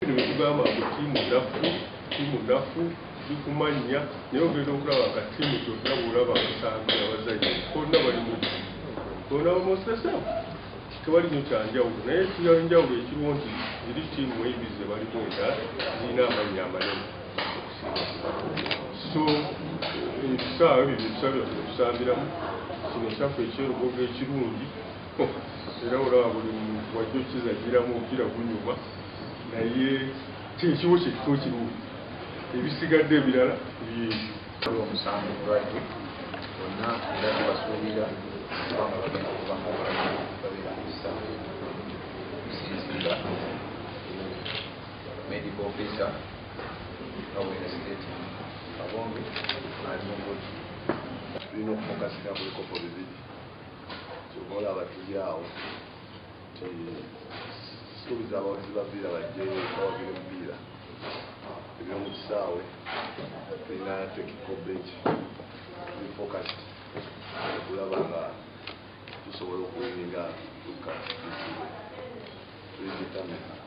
Tugamba nti tiimu nnafu bikumanya naye ogenda okulaba nga tiimu gyonna bw'olaba abasambi abazanyi bonna bali mu bonna bamusesamu tewali nnyo kyanjawulo naye ekyanjawulo ekiriwo nti ziri tiimu ebi ze balimu endala zirina amannya amanene so ebisaawe ebyo ebisaawe byaffe tusambiramu kino kyaffe ekyerugogo ekirungi era olaba buli muntu wajja okizanyiramu ogira gunyuma naye kyekiwo kyekito kirungi ebisigadde ebirala byebyo omusango mulwadde bonna era tubasuubira kubanga bagenda kubanga babeeranyisa kusinziira medical officer Kawere State Kabonge ali mu bodi tulina okufokasira ku bikopo bibiri kyova olaba tuli awo suubiza abawagizi ba mpira bajje bawagira omupiira ebyomu kisaawe tulina technical bench tuli focused okulaba nga tusobola okuwininga luka tuli determined